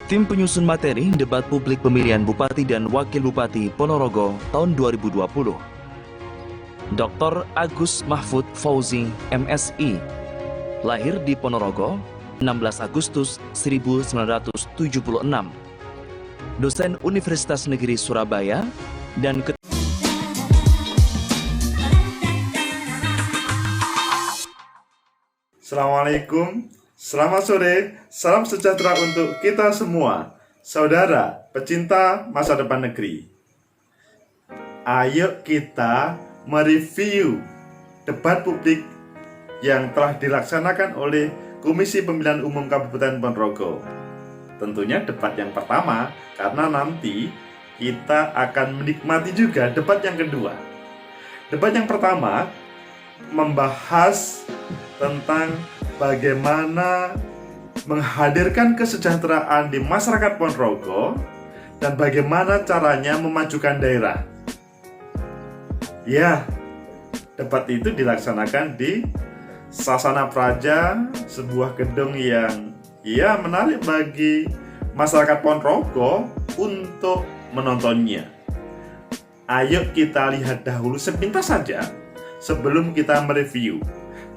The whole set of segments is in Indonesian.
Tim penyusun materi debat publik pemilihan Bupati dan Wakil Bupati Ponorogo tahun 2020. Dr. Agus Mahfud Fauzi, MSI, lahir di Ponorogo, 16 Agustus 1976. Dosen Universitas Negeri Surabaya dan Assalamualaikum, selamat sore, salam sejahtera untuk kita semua, saudara pecinta masa depan negeri. Ayo kita mereview debat publik yang telah dilaksanakan oleh Komisi Pemilihan Umum Kabupaten Ponorogo. Tentunya debat yang pertama, karena nanti kita akan menikmati juga debat yang kedua. Debat yang pertama membahas tentang bagaimana menghadirkan kesejahteraan di masyarakat Ponorogo dan bagaimana caranya memajukan daerah. Ya, debat itu dilaksanakan di Sasana Praja, sebuah gedung yang menarik bagi masyarakat Ponorogo untuk menontonnya. Ayo kita lihat dahulu sepintas saja sebelum kita mereview.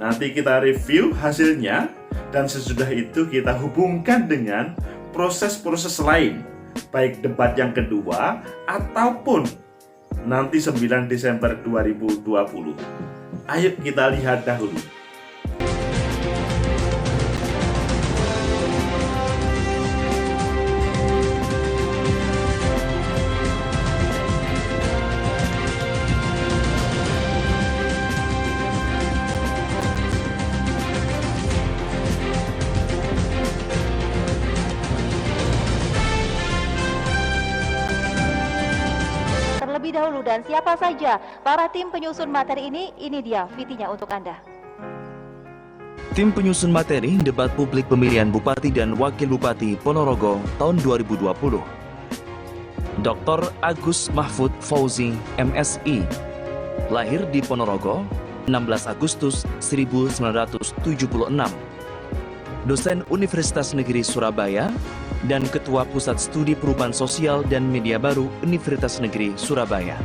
Nanti kita review hasilnya dan sesudah itu kita hubungkan dengan proses-proses lain, baik debat yang kedua ataupun nanti 9 Desember 2020. Ayo kita lihat dahulu. Terlebih dahulu, dan siapa saja para tim penyusun materi ini dia VT-nya untuk Anda. Tim penyusun materi debat publik pemilihan Bupati dan Wakil Bupati Ponorogo tahun 2020. Dr. Agus Mahfud Fauzi, MSI, lahir di Ponorogo, 16 Agustus 1976. Dosen Universitas Negeri Surabaya dan Ketua Pusat Studi Perubahan Sosial dan Media Baru Universitas Negeri Surabaya.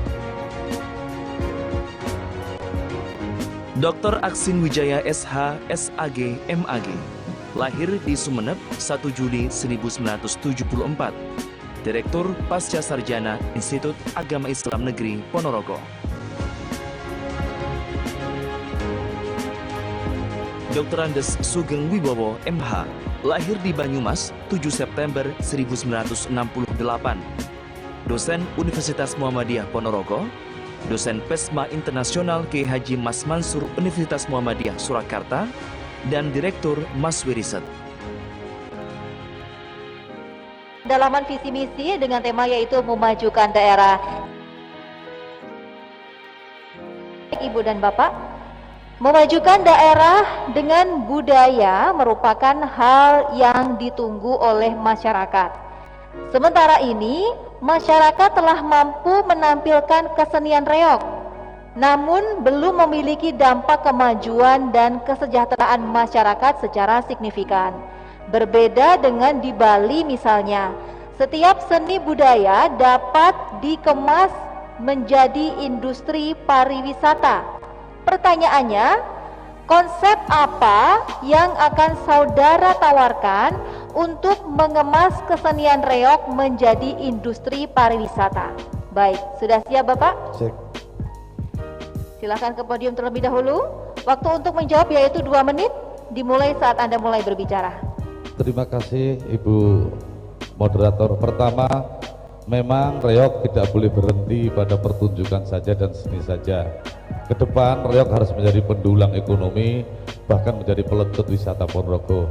Dr. Aksin Wijaya SH, SAG, MAG, lahir di Sumeneb 1 Juli 1974. Direktur Pasca Sarjana Institut Agama Islam Negeri Ponorogo. Dr. Andes Sugeng Wibowo, MH, lahir di Banyumas 7 September 1968. Dosen Universitas Muhammadiyah Ponorogo, dosen PESMA Internasional Kiai Haji Mas Mansur Universitas Muhammadiyah Surakarta, dan Direktur Maswi Riset. Dalaman visi misi dengan tema yaitu memajukan daerah. Ibu dan Bapak, memajukan daerah dengan budaya merupakan hal yang ditunggu oleh masyarakat. Sementara ini, masyarakat telah mampu menampilkan kesenian reog, namun belum memiliki dampak kemajuan dan kesejahteraan masyarakat secara signifikan. Berbeda dengan di Bali misalnya, setiap seni budaya dapat dikemas menjadi industri pariwisata. Pertanyaannya, konsep apa yang akan saudara tawarkan untuk mengemas kesenian reog menjadi industri pariwisata? Baik, sudah siap Bapak? Cek. Silakan ke podium terlebih dahulu. Waktu untuk menjawab yaitu 2 menit, dimulai saat Anda mulai berbicara. Terima kasih Ibu Moderator. Pertama, memang reog tidak boleh berhenti pada pertunjukan saja dan seni saja. Kedepan reog harus menjadi pendulang ekonomi, bahkan menjadi pelecut wisata Ponorogo.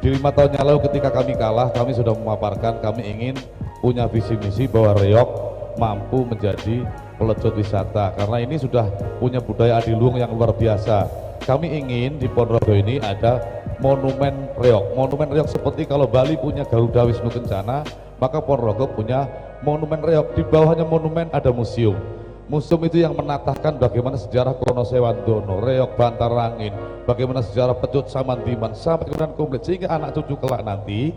Di 5 tahun yang lalu ketika kami kalah, kami sudah memaparkan kami ingin punya visi misi bahwa reog mampu menjadi pelecut wisata, karena ini sudah punya budaya adiluhung yang luar biasa. Kami ingin di Ponorogo ini ada monumen reog. Monumen reog seperti kalau Bali punya Garuda Wisnu Kencana, maka Ponorogo punya monumen reog. Di bawahnya monumen ada museum. Museum itu yang menatahkan bagaimana sejarah Krono Sewandono, reog Bantarangin, bagaimana sejarah Pecut Samandiman, sampai kemudian komplit, sehingga anak cucu kelak nanti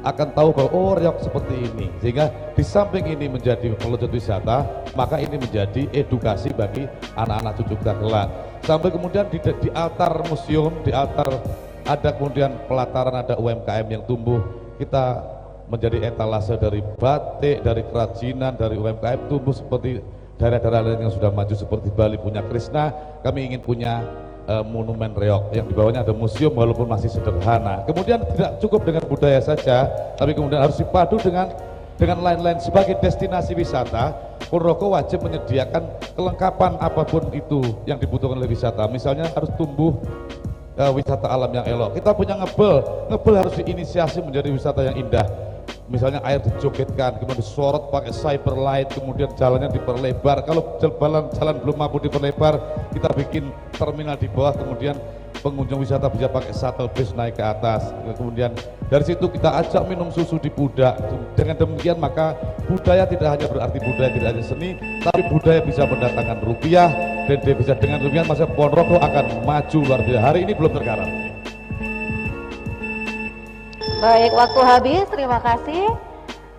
akan tahu bahwa oh Riok seperti ini, sehingga di samping ini menjadi pelejut wisata, maka ini menjadi edukasi bagi anak-anak cucu kita kelak. Sampai kemudian di altar museum, di altar ada kemudian pelataran, ada UMKM yang tumbuh, kita menjadi etalase dari batik, dari kerajinan, dari UMKM tumbuh seperti daerah-daerah lain yang sudah maju seperti Bali punya Krishna. Kami ingin punya monumen Riok yang di bawahnya ada museum walaupun masih sederhana. Kemudian tidak cukup dengan budaya saja, tapi kemudian harus dipadu dengan lain-lain. Sebagai destinasi wisata, Ponorogo wajib menyediakan kelengkapan apapun itu yang dibutuhkan oleh wisata. Misalnya harus tumbuh wisata alam yang elok. Kita punya ngebel harus diinisiasi menjadi wisata yang indah. Misalnya air dijogetkan, kemudian disorot pakai cyber light, kemudian jalannya diperlebar. Kalau jalan belum mampu diperlebar, kita bikin terminal di bawah, kemudian pengunjung wisata bisa pakai shuttle bus naik ke atas. Kemudian dari situ kita ajak minum susu di Pudak. Dengan demikian maka budaya tidak hanya berarti budaya tidak hanya seni, tapi budaya bisa mendatangkan rupiah, dan devisa. Dengan demikian masa Ponorogo akan maju luar biasa. Hari ini belum tergarap. Baik, waktu habis. Terima kasih.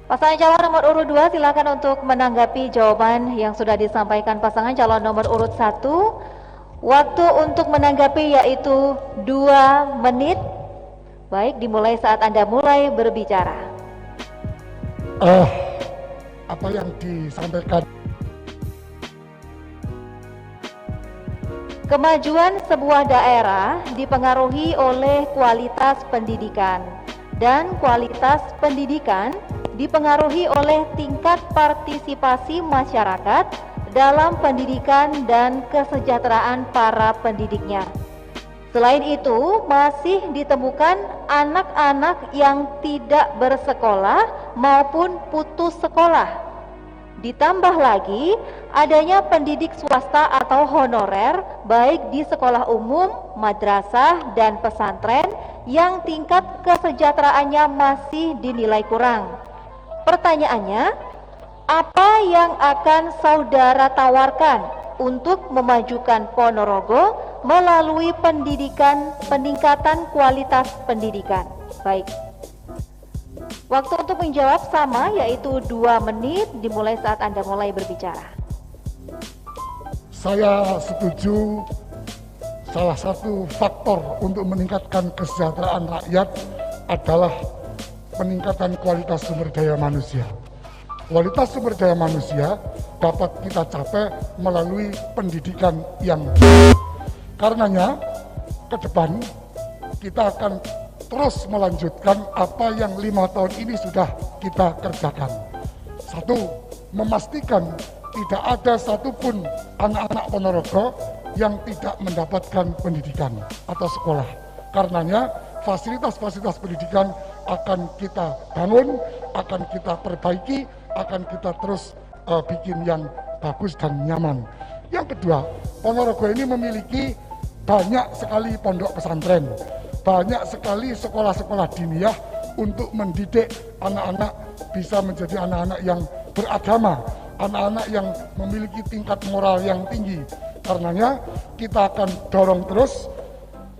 Pasangan calon nomor urut 2 silakan untuk menanggapi jawaban yang sudah disampaikan pasangan calon nomor urut 1. Waktu untuk menanggapi yaitu 2 menit. Baik, dimulai saat Anda mulai berbicara. Apa yang disampaikan, Kemajuan sebuah daerah dipengaruhi oleh kualitas pendidikan, dan kualitas pendidikan dipengaruhi oleh tingkat partisipasi masyarakat dalam pendidikan dan kesejahteraan para pendidiknya. Selain itu, masih ditemukan anak-anak yang tidak bersekolah maupun putus sekolah. Ditambah lagi adanya pendidik swasta atau honorer baik di sekolah umum, madrasah, dan pesantren yang tingkat kesejahteraannya masih dinilai kurang. Pertanyaannya, apa yang akan saudara tawarkan untuk memajukan Ponorogo melalui peningkatan kualitas pendidikan? Baik. Waktu untuk menjawab sama, yaitu 2 menit, dimulai saat Anda mulai berbicara. saya setuju salah satu faktor untuk meningkatkan kesejahteraan rakyat adalah peningkatan kualitas sumber daya manusia. Kualitas sumber daya manusia dapat kita capai melalui pendidikan yang baik. Karenanya, ke depan kita akan terus melanjutkan apa yang 5 tahun ini sudah kita kerjakan. 1, memastikan tidak ada satupun anak-anak Ponorogo yang tidak mendapatkan pendidikan atau sekolah. Karenanya, fasilitas-fasilitas pendidikan akan kita bangun, akan kita perbaiki, akan kita terus bikin yang bagus dan nyaman. Yang kedua, Ponorogo ini memiliki banyak sekali pondok pesantren, banyak sekali sekolah-sekolah diniyah untuk mendidik anak-anak bisa menjadi anak-anak yang beragama, anak-anak yang memiliki tingkat moral yang tinggi. Karenanya kita akan dorong terus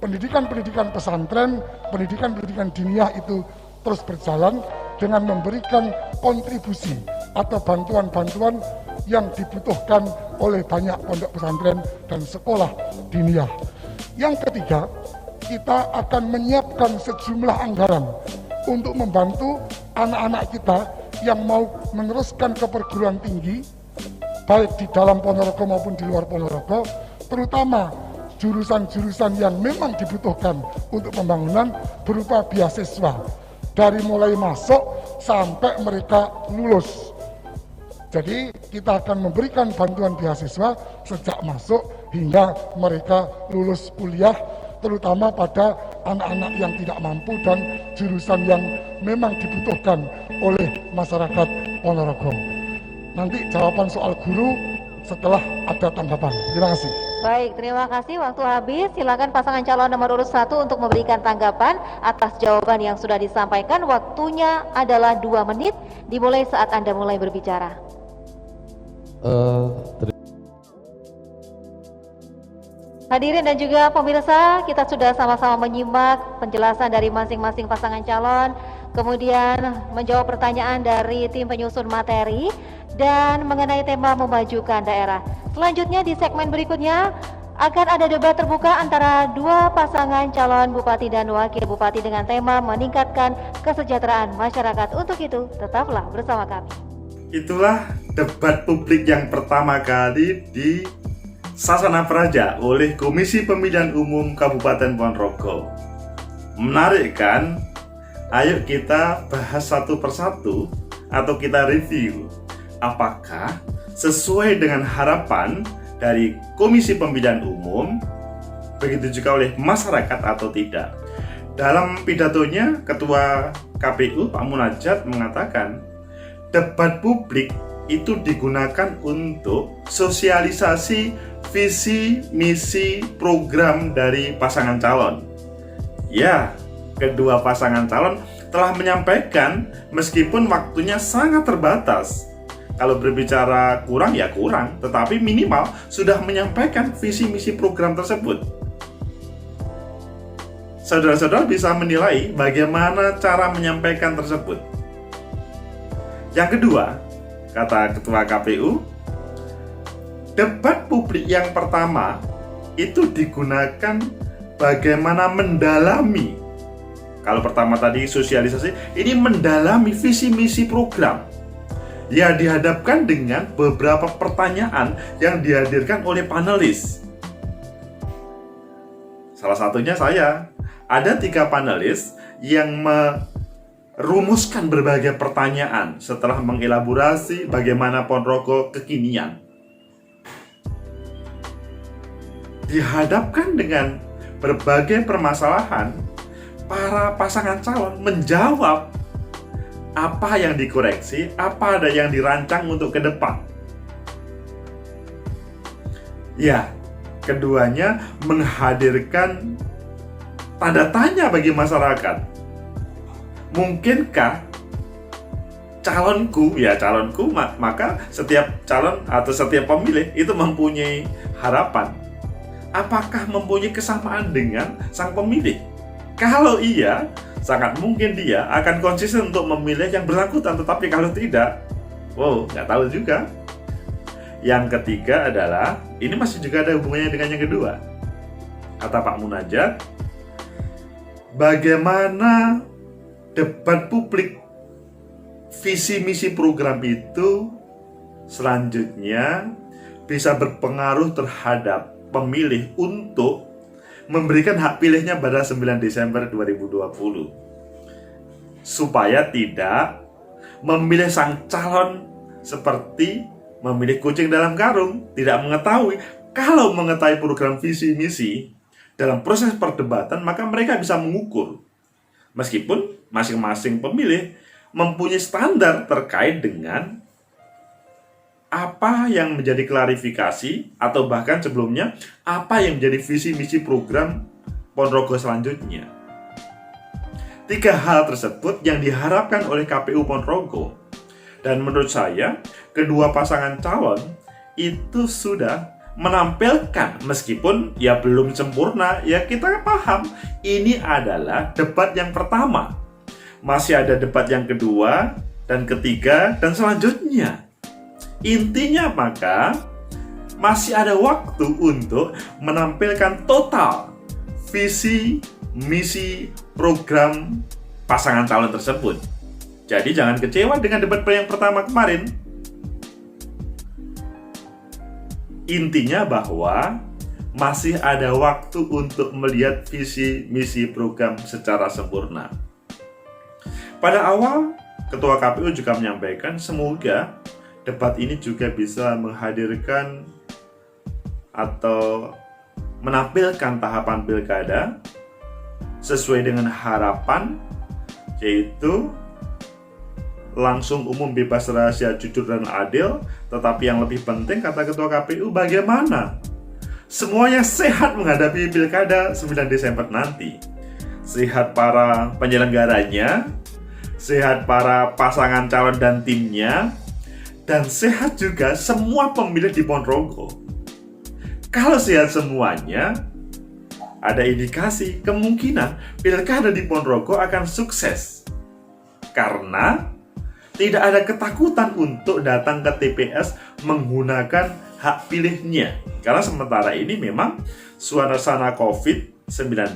pendidikan-pendidikan pesantren, pendidikan-pendidikan diniyah itu terus berjalan dengan memberikan kontribusi atau bantuan-bantuan yang dibutuhkan oleh banyak pondok pesantren dan sekolah diniyah. Yang ketiga, kita akan menyiapkan sejumlah anggaran untuk membantu anak-anak kita yang mau meneruskan ke perguruan tinggi, baik di dalam Ponorogo maupun di luar Ponorogo, terutama jurusan-jurusan yang memang dibutuhkan untuk pembangunan berupa beasiswa, dari mulai masuk sampai mereka lulus. Jadi kita akan memberikan bantuan beasiswa sejak masuk hingga mereka lulus kuliah, terutama pada anak-anak yang tidak mampu dan jurusan yang memang dibutuhkan oleh masyarakat Ponorogo. Nanti jawaban soal guru setelah ada tanggapan. Terima kasih. Baik, terima kasih. Waktu habis. Silakan pasangan calon nomor urut 1 untuk memberikan tanggapan atas jawaban yang sudah disampaikan. Waktunya adalah 2 menit. Dimulai saat Anda mulai berbicara. Hadirin dan juga pemirsa, kita sudah sama-sama menyimak penjelasan dari masing-masing pasangan calon. kemudian menjawab pertanyaan dari tim penyusun materi, dan mengenai tema memajukan daerah. Selanjutnya di segmen berikutnya akan ada debat terbuka antara dua pasangan calon bupati dan wakil bupati dengan tema meningkatkan kesejahteraan masyarakat. Untuk itu, tetaplah bersama kami. Itulah debat publik yang pertama kali di Sasana Praja oleh Komisi Pemilihan Umum Kabupaten Ponorogo. Menarik kan? Ayo kita bahas satu persatu atau kita review apakah sesuai dengan harapan dari Komisi Pemilihan Umum, begitu juga oleh masyarakat atau tidak. Dalam pidatonya, Ketua KPU Pak Munajat mengatakan debat publik itu digunakan untuk sosialisasi visi, misi, program dari pasangan calon. Ya, kedua pasangan calon telah menyampaikan meskipun waktunya sangat terbatas. Kalau berbicara kurang ya kurang, tetapi minimal sudah menyampaikan visi, misi, program tersebut. Saudara-saudara bisa menilai bagaimana cara menyampaikan tersebut. Yang kedua, kata Ketua KPU, debat publik yang pertama itu digunakan bagaimana mendalami. Kalau pertama tadi sosialisasi, ini mendalami visi misi program. Ya, dihadapkan dengan beberapa pertanyaan yang dihadirkan oleh panelis. Salah satunya saya. Ada 3 panelis yang merumuskan berbagai pertanyaan setelah mengelaborasi bagaimana Ponorogo kekinian. Dihadapkan dengan berbagai permasalahan, para pasangan calon menjawab apa yang dikoreksi, apa ada yang dirancang untuk ke depan. Ya, keduanya menghadirkan tanda tanya bagi masyarakat. Mungkinkah calonku, maka setiap calon atau setiap pemilih itu mempunyai harapan. Apakah mempunyai kesamaan dengan sang pemilih? Kalau iya, sangat mungkin dia akan konsisten untuk memilih yang bersangkutan. Tetapi kalau tidak, nggak tahu juga. Yang ketiga adalah, ini masih juga ada hubungannya dengan yang kedua. Kata Pak Munajat, bagaimana debat publik visi misi program itu selanjutnya bisa berpengaruh terhadap pemilih untuk memberikan hak pilihnya pada 9 Desember 2020, supaya tidak memilih sang calon seperti memilih kucing dalam karung, tidak mengetahui. Kalau mengetahui program visi misi dalam proses perdebatan, maka mereka bisa mengukur. Meskipun masing-masing pemilih mempunyai standar terkait dengan apa yang menjadi klarifikasi atau bahkan sebelumnya apa yang menjadi visi misi program Ponorogo selanjutnya. 3 hal tersebut yang diharapkan oleh KPU Ponorogo, dan menurut saya kedua pasangan calon itu sudah menampilkan, meskipun ya belum sempurna, ya kita paham ini adalah debat yang pertama, masih ada debat yang kedua dan ketiga dan selanjutnya. Intinya maka masih ada waktu untuk menampilkan total visi, misi, program pasangan calon tersebut. Jadi jangan kecewa dengan debat yang pertama kemarin. Intinya bahwa masih ada waktu untuk melihat visi, misi, program secara sempurna. Pada awal, Ketua KPU juga menyampaikan semoga debat ini juga bisa menghadirkan atau menampilkan tahapan pilkada sesuai dengan harapan, yaitu langsung, umum, bebas, rahasia, jujur, dan adil. Tetapi yang lebih penting, kata Ketua KPU, bagaimana semuanya sehat menghadapi pilkada 9 Desember nanti. Sehat para penyelenggaranya, sehat para pasangan calon dan timnya, dan sehat juga semua pemilih di Ponorogo. Kalau sehat semuanya, ada indikasi kemungkinan pilkada di Ponorogo akan sukses. karena tidak ada ketakutan untuk datang ke TPS menggunakan hak pilihnya. Karena sementara ini memang suasana COVID-19,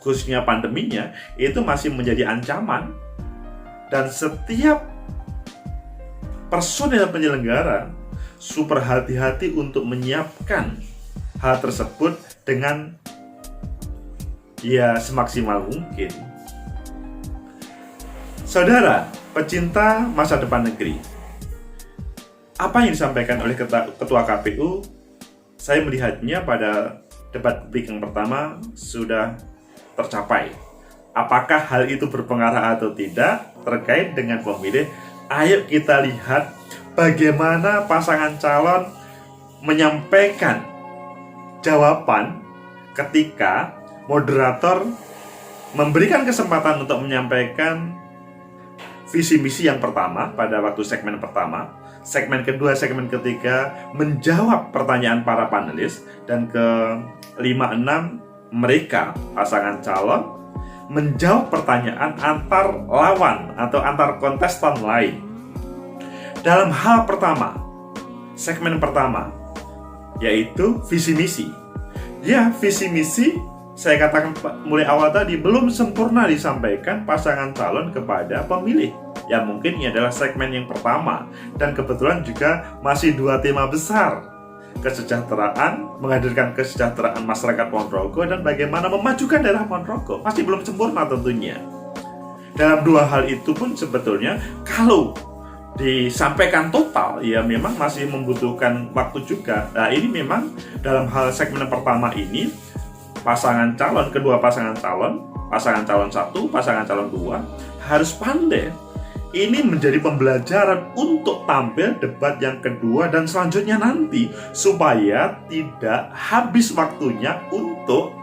khususnya pandeminya, itu masih menjadi ancaman. Dan setiap personel penyelenggara super hati-hati untuk menyiapkan hal tersebut dengan ya semaksimal mungkin. Saudara, pecinta masa depan negeri, apa yang disampaikan oleh Ketua KPU, saya melihatnya pada debat publik yang pertama sudah tercapai. Apakah hal itu berpengaruh atau tidak terkait dengan pemilih? Ayo kita lihat bagaimana pasangan calon menyampaikan jawaban ketika moderator memberikan kesempatan untuk menyampaikan visi misi yang pertama pada waktu segmen pertama, segmen kedua, segmen ketiga menjawab pertanyaan para panelis, dan ke-5-6 mereka pasangan calon menjawab pertanyaan antar lawan atau antar kontestan lain. Dalam hal pertama, segmen pertama, yaitu visi misi. Ya, visi misi saya katakan mulai awal tadi belum sempurna disampaikan pasangan calon kepada pemilih. Ya mungkin ini adalah segmen yang pertama, dan kebetulan juga masih dua tema besar, kesejahteraan, menghadirkan kesejahteraan masyarakat Ponorogo, dan bagaimana memajukan daerah Ponorogo. Masih belum sempurna tentunya. Dalam dua hal itu pun sebetulnya kalau disampaikan total, ya memang masih membutuhkan waktu juga. Nah ini memang dalam hal segmen pertama ini, pasangan calon, kedua pasangan calon 1, pasangan calon 2 harus pandai. Ini menjadi pembelajaran untuk tampil debat yang kedua dan selanjutnya nanti, supaya tidak habis waktunya untuk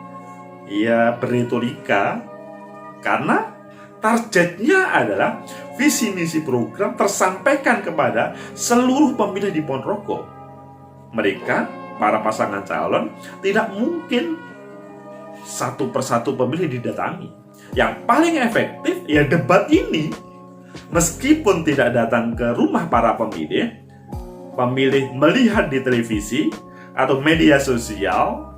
ya berretorika, karena targetnya adalah visi misi program tersampaikan kepada seluruh pemilih di Ponorogo. Mereka, para pasangan calon, tidak mungkin satu persatu pemilih didatangi. Yang paling efektif ya debat ini. Meskipun tidak datang ke rumah para pemilih, pemilih melihat di televisi atau media sosial,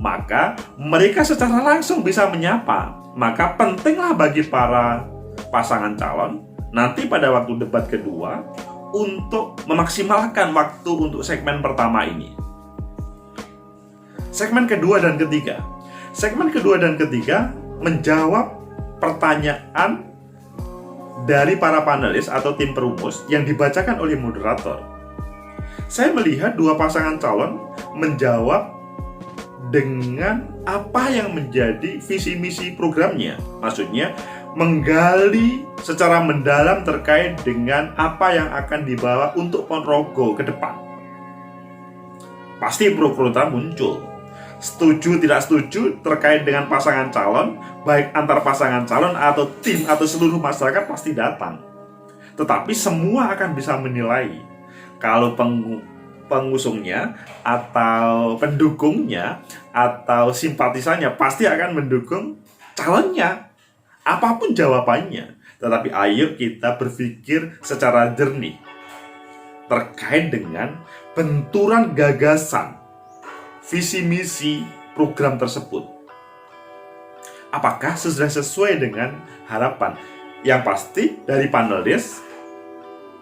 maka mereka secara langsung bisa menyapa. Maka pentinglah bagi para pasangan calon nanti pada waktu debat kedua untuk memaksimalkan waktu untuk segmen pertama ini. Segmen kedua dan ketiga. Segmen kedua dan ketiga menjawab pertanyaan dari para panelis atau tim perumus yang dibacakan oleh moderator. Saya melihat dua pasangan calon menjawab dengan apa yang menjadi visi misi programnya. Maksudnya menggali secara mendalam terkait dengan apa yang akan dibawa untuk Ponorogo ke depan. Pasti pro kontra muncul. Setuju tidak setuju terkait dengan pasangan calon, baik antar pasangan calon atau tim atau seluruh masyarakat pasti datang. Tetapi semua akan bisa menilai kalau pengusungnya atau pendukungnya atau simpatisannya pasti akan mendukung calonnya, apapun jawabannya. Tetapi ayo kita berpikir secara jernih terkait dengan benturan gagasan visi misi program tersebut. Apakah sudah sesuai dengan harapan? Yang pasti dari panelis,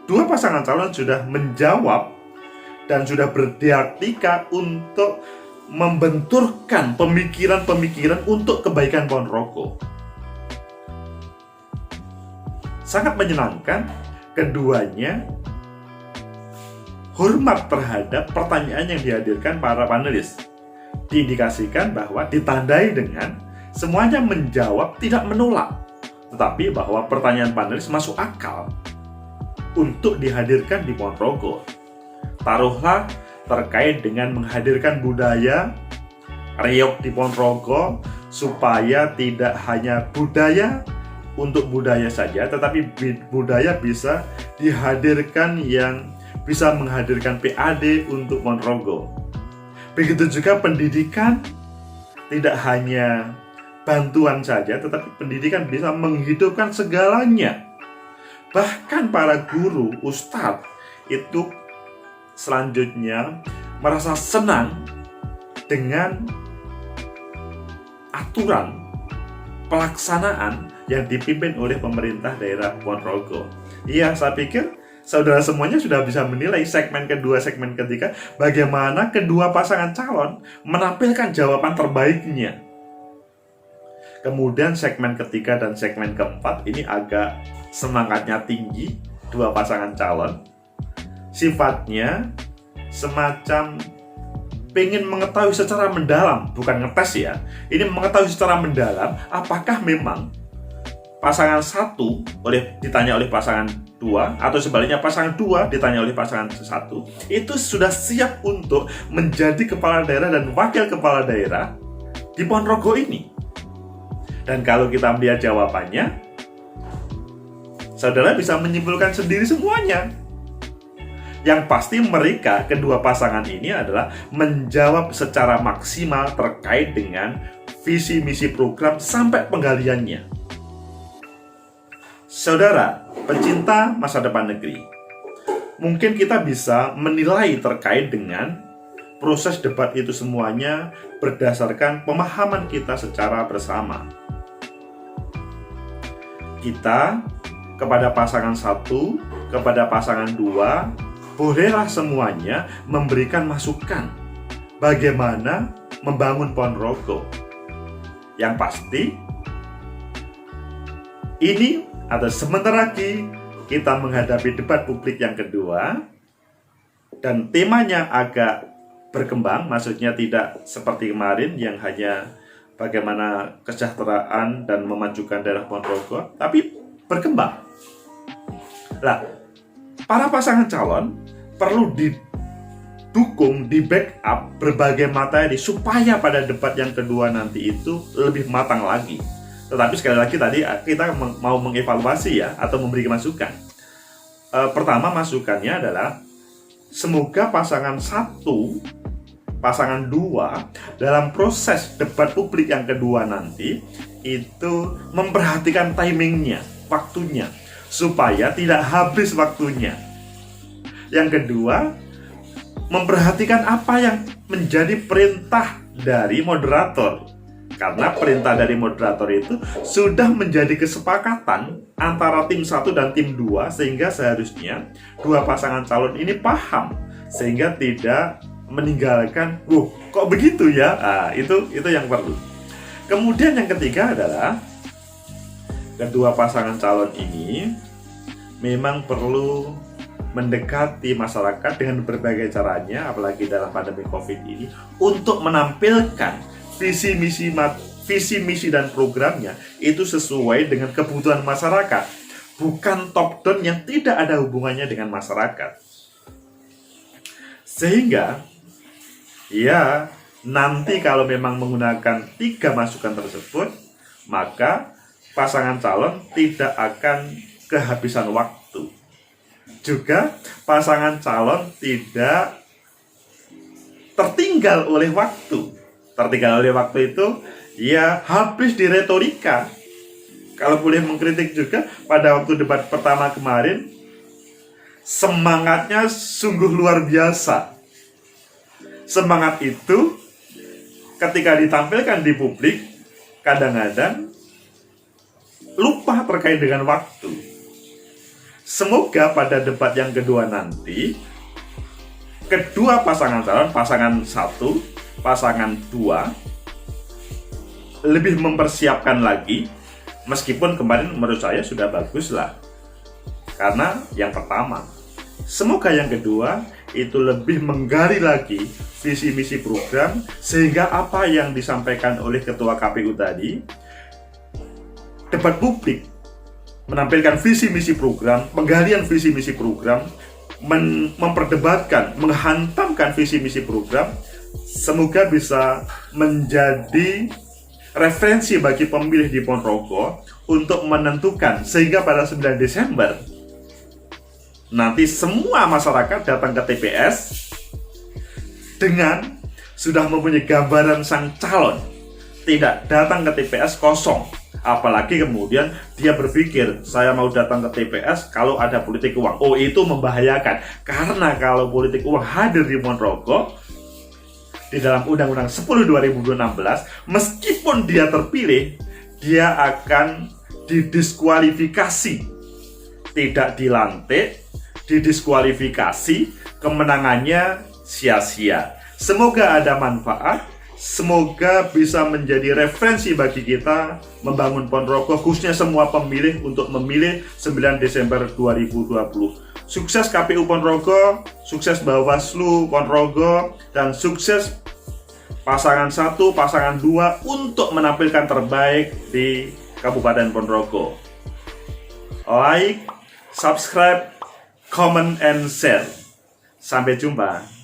dua pasangan calon sudah menjawab dan sudah berdialektika untuk membenturkan pemikiran-pemikiran untuk kebaikan Ponorogo. Sangat menyenangkan, keduanya hormat terhadap pertanyaan yang dihadirkan para panelis. Diindikasikan bahwa ditandai dengan semuanya menjawab tidak menolak, tetapi bahwa pertanyaan panelis masuk akal untuk dihadirkan di Ponorogo. Taruhlah terkait dengan menghadirkan budaya reog di Ponorogo, supaya tidak hanya budaya untuk budaya saja, tetapi budaya bisa dihadirkan yang bisa menghadirkan PAD untuk Ponorogo. Begitu juga pendidikan, tidak hanya bantuan saja, tetapi pendidikan bisa menghidupkan segalanya. Bahkan para guru, ustadz itu selanjutnya merasa senang dengan aturan pelaksanaan yang dipimpin oleh pemerintah daerah Ponorogo. Iya, saya pikir saudara semuanya sudah bisa menilai segmen kedua, segmen ketiga, bagaimana kedua pasangan calon menampilkan jawaban terbaiknya. Kemudian segmen ketiga dan segmen keempat ini agak semangatnya tinggi, dua pasangan calon. Sifatnya semacam pengen mengetahui secara mendalam, bukan ngetes ya. Ini mengetahui secara mendalam apakah memang pasangan satu ditanya oleh pasangan dua, atau sebaliknya pasangan dua ditanya oleh pasangan satu, itu sudah siap untuk menjadi kepala daerah dan wakil kepala daerah di Ponorogo ini. Dan kalau kita melihat jawabannya, saudara bisa menyimpulkan sendiri semuanya. Yang pasti mereka, kedua pasangan ini adalah menjawab secara maksimal terkait dengan visi misi program sampai penggaliannya. Saudara, pecinta masa depan negeri, mungkin kita bisa menilai terkait dengan proses debat itu semuanya berdasarkan pemahaman kita secara bersama. Kita kepada pasangan satu, kepada pasangan dua, bolehlah semuanya memberikan masukan bagaimana membangun Ponorogo. Yang pasti, ini atau sebentar lagi kita menghadapi debat publik yang kedua, dan temanya agak berkembang, maksudnya tidak seperti kemarin yang hanya bagaimana kesejahteraan dan memajukan daerah Ponorogo, tapi berkembang. Nah, para pasangan calon perlu didukung, di backup berbagai materi supaya pada debat yang kedua nanti itu lebih matang lagi. Tetapi sekali lagi tadi kita mau mengevaluasi ya, atau memberi masukan. Pertama masukannya adalah semoga pasangan satu, pasangan dua dalam proses debat publik yang kedua nanti itu memperhatikan timingnya, waktunya, supaya tidak habis waktunya. Yang kedua, memperhatikan apa yang menjadi perintah dari moderator. Karena perintah dari moderator itu sudah menjadi kesepakatan antara tim 1 dan tim 2, sehingga seharusnya dua pasangan calon ini paham, sehingga tidak meninggalkan, kok begitu ya? Nah, itu yang perlu. Kemudian yang ketiga adalah kedua pasangan calon ini memang perlu mendekati masyarakat dengan berbagai caranya, apalagi dalam pandemi COVID ini, untuk menampilkan visi misi dan programnya itu sesuai dengan kebutuhan masyarakat, bukan top down yang tidak ada hubungannya dengan masyarakat. Sehingga ya nanti kalau memang menggunakan 3 masukan tersebut, maka pasangan calon tidak akan kehabisan waktu. Juga pasangan calon tidak tertinggal oleh waktu. Tertinggal oleh waktu itu ya habis di retorika. Kalau boleh mengkritik juga, pada waktu debat pertama kemarin semangatnya sungguh luar biasa. Semangat itu ketika ditampilkan di publik kadang-kadang lupa terkait dengan waktu. Semoga pada debat yang kedua nanti kedua pasangan calon, pasangan 1, pasangan 2 lebih mempersiapkan lagi, meskipun kemarin menurut saya sudah bagus lah. Karena yang pertama, semoga yang kedua itu lebih menggali lagi visi misi program, sehingga apa yang disampaikan oleh Ketua KPU tadi, debat publik menampilkan visi misi program, penggalian visi misi program, memperdebatkan, menghantamkan visi misi program, semoga bisa menjadi referensi bagi pemilih di Ponorogo untuk menentukan, sehingga pada 9 Desember nanti semua masyarakat datang ke TPS dengan sudah mempunyai gambaran sang calon, tidak datang ke TPS kosong Apalagi kemudian dia berpikir, saya mau datang ke TPS kalau ada politik uang. Oh, itu membahayakan. Karena kalau politik uang hadir di Ponorogo, di dalam Undang-Undang 10 2016, meskipun dia terpilih, dia akan didiskualifikasi. Tidak dilantik, didiskualifikasi, kemenangannya sia-sia. Semoga ada manfaat. Semoga bisa menjadi referensi bagi kita membangun Ponorogo, khususnya semua pemilih untuk memilih 9 Desember 2020. Sukses KPU Ponorogo, sukses Bawaslu Ponorogo, dan sukses pasangan 1, pasangan 2 untuk menampilkan terbaik di Kabupaten Ponorogo. Like, subscribe, comment, and share. Sampai jumpa.